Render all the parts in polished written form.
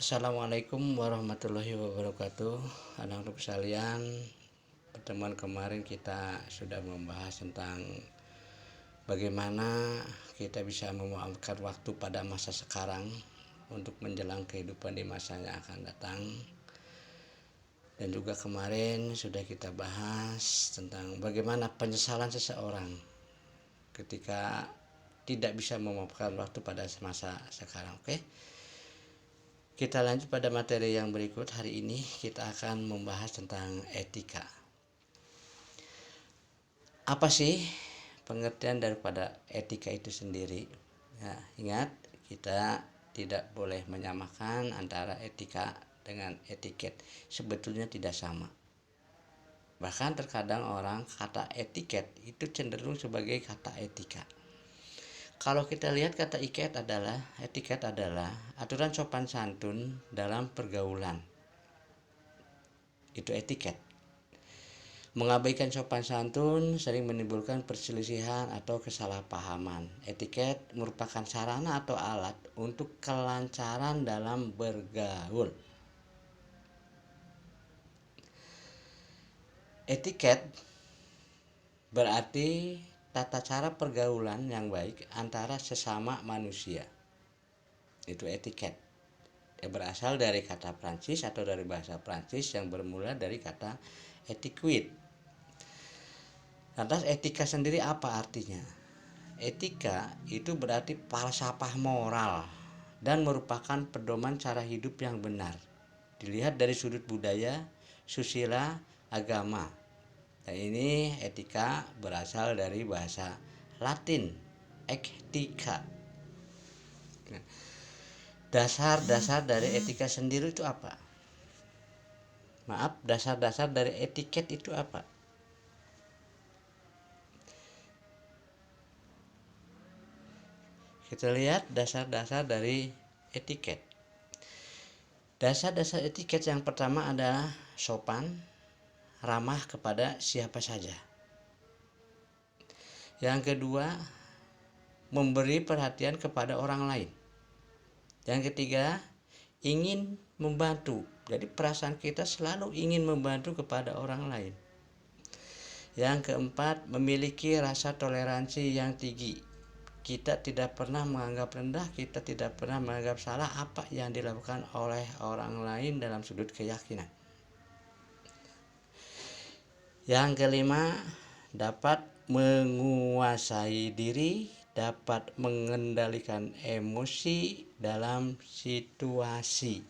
Assalamualaikum warahmatullahi wabarakatuh. Anak-anak sekalian, pertemuan kemarin kita sudah membahas tentang bagaimana kita bisa memanfaatkan waktu pada masa sekarang untuk menjelang kehidupan di masa yang akan datang. Dan juga kemarin sudah kita bahas tentang bagaimana penyesalan seseorang ketika tidak bisa memanfaatkan waktu pada masa sekarang. Oke. Kita lanjut pada materi yang berikut. Hari ini kita akan membahas tentang etika. Apa sih pengertian daripada etika itu sendiri? Nah, ingat, kita tidak boleh menyamakan antara etika dengan etiket. Sebetulnya tidak sama. Bahkan terkadang orang kata etiket itu cenderung sebagai kata etika. Kalau kita lihat kata etiket adalah aturan sopan santun dalam pergaulan. Itu etiket. Mengabaikan sopan santun sering menimbulkan perselisihan atau kesalahpahaman. Etiket merupakan sarana atau alat untuk kelancaran dalam bergaul. Etiket berarti tata cara pergaulan yang baik antara sesama manusia. Itu etiket. Berasal dari kata Prancis atau dari bahasa Prancis yang bermula dari kata etiquette. Lantas etika sendiri apa artinya? Etika itu berarti falsafah moral dan merupakan pedoman cara hidup yang benar. Dilihat dari sudut budaya, susila, agama. Nah, ini etika berasal dari bahasa Latin, etika. Nah, dasar-dasar dari etika sendiri itu apa? Dasar-dasar dari etiket itu apa? Kita lihat dasar-dasar dari etiket. Dasar-dasar etiket yang pertama adalah sopan, ramah kepada siapa saja. Yang kedua, memberi perhatian kepada orang lain. Yang ketiga, ingin membantu. Jadi perasaan kita selalu ingin membantu kepada orang lain. Yang keempat, memiliki rasa toleransi yang tinggi. Kita tidak pernah menganggap rendah, kita tidak pernah menganggap salah apa yang dilakukan oleh orang lain dalam sudut keyakinan. Yang kelima, dapat menguasai diri, dapat mengendalikan emosi dalam situasi.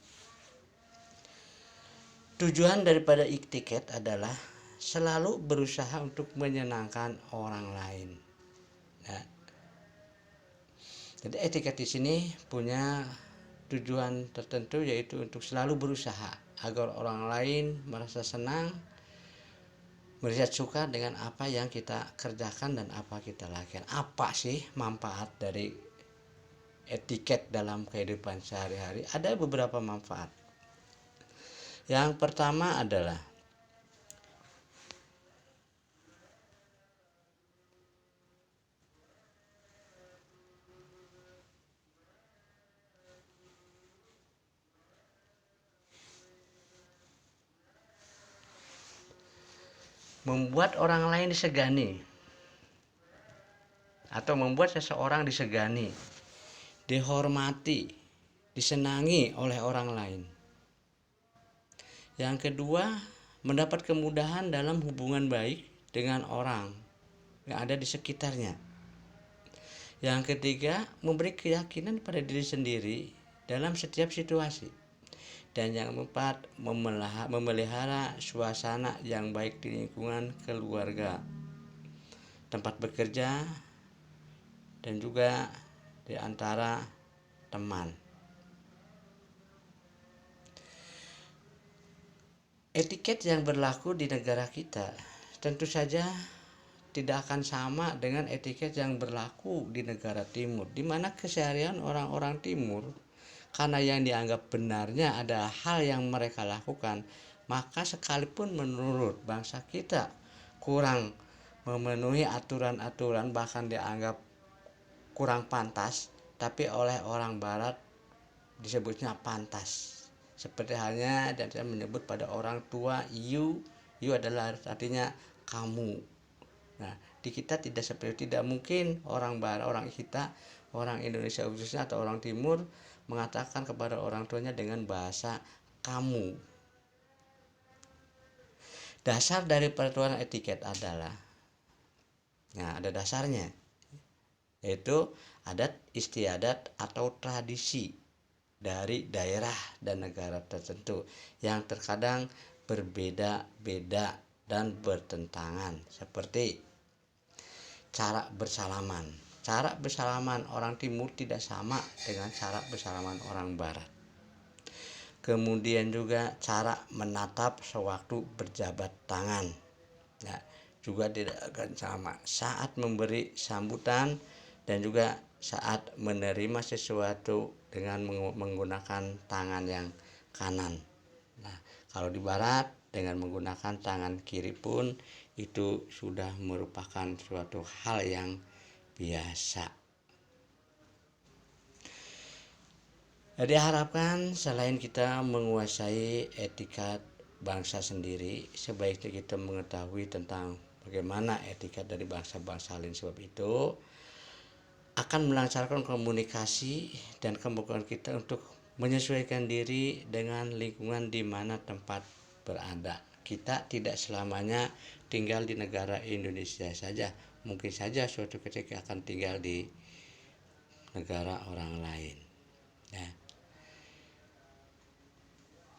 Tujuan daripada etiket adalah selalu berusaha untuk menyenangkan orang lain. Nah, jadi etiket di sini punya tujuan tertentu, yaitu untuk selalu berusaha agar orang lain merasa senang, merasa suka dengan apa yang kita kerjakan dan apa kita lakukan. Apa sih manfaat dari etiket dalam kehidupan sehari-hari? Ada beberapa manfaat. Yang pertama adalah membuat orang lain disegani, atau membuat seseorang disegani, dihormati, disenangi oleh orang lain. Yang kedua, mendapat kemudahan dalam hubungan baik dengan orang yang ada di sekitarnya. Yang ketiga, memberi keyakinan pada diri sendiri dalam setiap situasi. Dan yang keempat, memelihara suasana yang baik di lingkungan keluarga, tempat bekerja, dan juga di antara teman. Etiket yang berlaku di negara kita tentu saja tidak akan sama dengan etiket yang berlaku di negara timur, di mana keseharian orang-orang timur, karena yang dianggap benarnya adalah hal yang mereka lakukan, maka sekalipun menurut bangsa kita kurang memenuhi aturan-aturan, bahkan dianggap kurang pantas, tapi oleh orang barat disebutnya pantas. Seperti halnya dan saya menyebut pada orang tua you adalah artinya kamu. Nah, di kita tidak mungkin orang barat, orang kita, orang Indonesia khususnya atau orang timur mengatakan kepada orang tuanya dengan bahasa kamu. Dasar dari peraturan etiket adalah, nah ada dasarnya, yaitu adat istiadat atau tradisi dari daerah dan negara tertentu yang terkadang berbeda-beda dan bertentangan, seperti cara bersalaman. Cara bersalaman orang timur tidak sama dengan cara bersalaman orang barat. Kemudian juga cara menatap sewaktu berjabat tangan, nah, juga tidak akan sama saat memberi sambutan dan juga saat menerima sesuatu dengan menggunakan tangan yang kanan. Nah, kalau di barat dengan menggunakan tangan kiri pun itu sudah merupakan suatu hal yang biasa. Diharapkan selain kita menguasai etikat bangsa sendiri, sebaiknya kita mengetahui tentang bagaimana etikat dari bangsa-bangsa lain. Sebab itu akan melancarkan komunikasi dan kemampuan kita untuk menyesuaikan diri dengan lingkungan di mana tempat berada. Kita tidak selamanya tinggal di negara Indonesia saja. Mungkin saja suatu ketika akan tinggal di negara orang lain. Ya.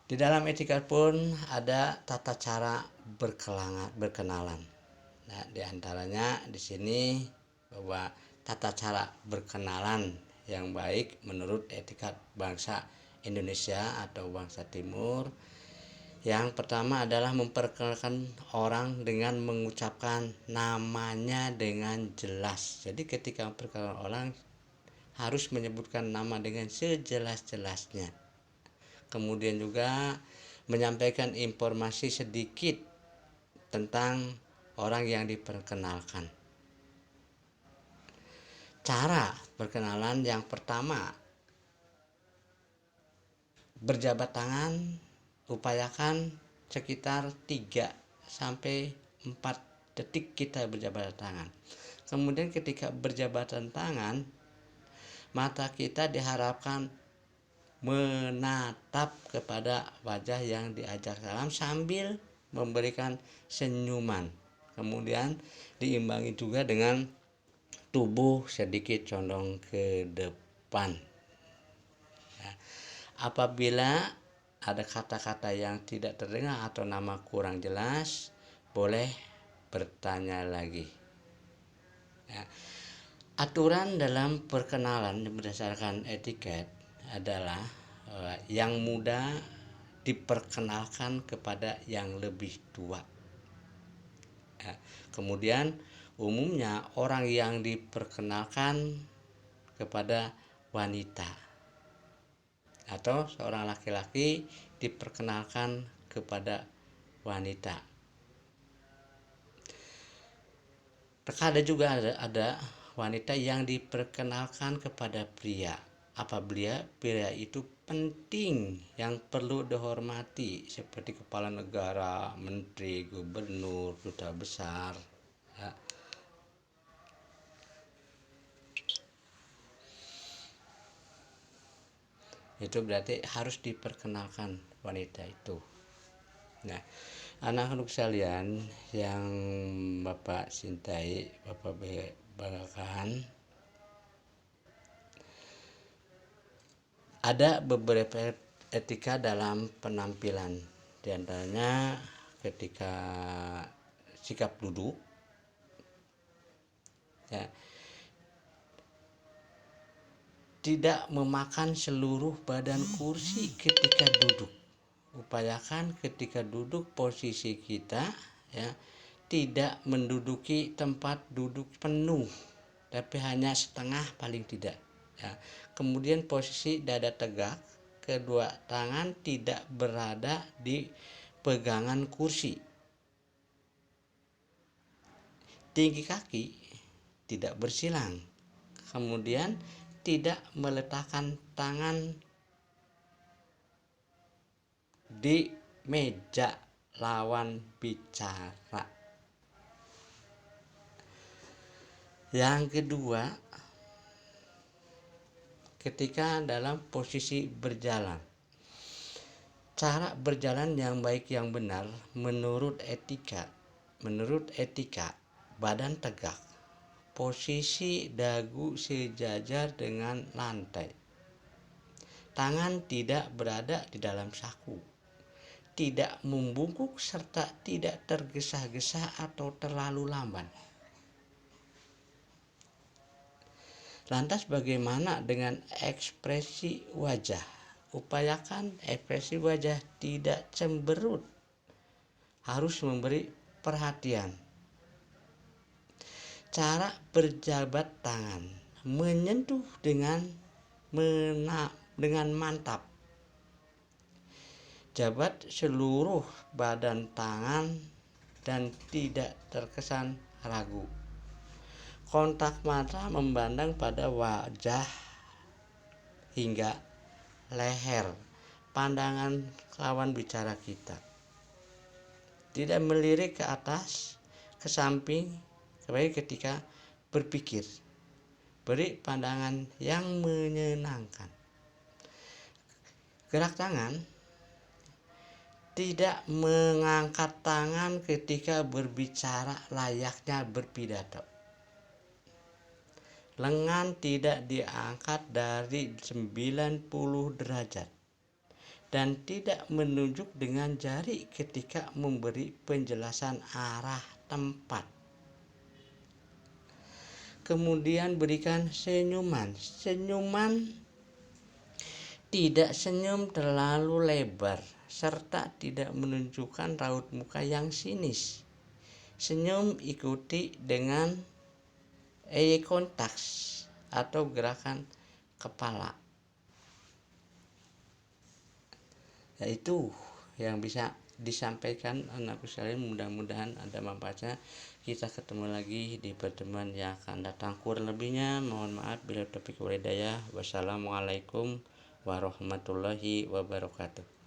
Di dalam etika pun ada tata cara berkenalan. Nah, di antaranya di sini bahwa tata cara berkenalan yang baik menurut etika bangsa Indonesia atau bangsa Timur. Yang pertama adalah memperkenalkan orang dengan mengucapkan namanya dengan jelas. Jadi ketika memperkenalkan orang harus menyebutkan nama dengan sejelas-jelasnya. Kemudian juga menyampaikan informasi sedikit tentang orang yang diperkenalkan. Cara perkenalan yang pertama, berjabat tangan, upayakan sekitar 3-4 detik kita berjabat tangan. Kemudian ketika berjabatan tangan, mata kita diharapkan menatap kepada wajah yang diajak salam sambil memberikan senyuman. Kemudian diimbangi juga dengan tubuh sedikit condong ke depan. Nah, apabila ada kata-kata yang tidak terdengar atau nama kurang jelas, boleh bertanya lagi. Nah, aturan dalam perkenalan berdasarkan etiket adalah yang muda diperkenalkan kepada yang lebih tua. Kemudian umumnya orang yang diperkenalkan kepada wanita atau seorang laki-laki diperkenalkan kepada wanita. Terkadang juga ada wanita yang diperkenalkan kepada pria. Apabila pria itu penting yang perlu dihormati seperti kepala negara, menteri, gubernur, duta besar. Ya. Itu berarti harus diperkenalkan wanita itu. Nah, anak-anak sekalian yang Bapak cintai, Bapak banggakan, ada beberapa etika dalam penampilan, di antaranya ketika sikap duduk, ya, tidak memakan seluruh badan kursi ketika duduk. Upayakan ketika duduk posisi kita ya tidak menduduki tempat duduk penuh, tapi hanya setengah paling tidak. Ya. Kemudian posisi dada tegak, kedua tangan tidak berada di pegangan kursi. Tinggi kaki tidak bersilang. Kemudian tidak meletakkan tangan di meja lawan bicara. Yang kedua, ketika dalam posisi berjalan, cara berjalan yang baik yang benar menurut etika badan tegak, posisi dagu sejajar dengan lantai, tangan tidak berada di dalam saku, tidak membungkuk serta tidak tergesa-gesa atau terlalu lamban. Lantas bagaimana dengan ekspresi wajah? Upayakan ekspresi wajah tidak cemberut, harus memberi perhatian. Cara berjabat tangan, menyentuh dengan mantap. Jabat seluruh badan tangan dan tidak terkesan ragu. Kontak mata memandang pada wajah hingga leher, pandangan lawan bicara kita. Tidak melirik ke atas, ke samping, sebagai ketika berpikir. Beri pandangan yang menyenangkan. Gerak tangan, tidak mengangkat tangan ketika berbicara layaknya berpidato. Lengan tidak diangkat dari 90 derajat dan tidak menunjuk dengan jari ketika memberi penjelasan arah tempat. Kemudian berikan senyuman. Senyuman tidak senyum terlalu lebar serta tidak menunjukkan raut muka yang sinis. Senyum ikuti dengan eye contact atau gerakan kepala. Itu yang bisa disampaikan anakku sekalian, mudah-mudahan ada manfaatnya. Kita ketemu lagi di pertemuan yang akan datang. Kurang lebihnya mohon maaf bila topik walhidayah. Wassalamualaikum warahmatullahi wabarakatuh.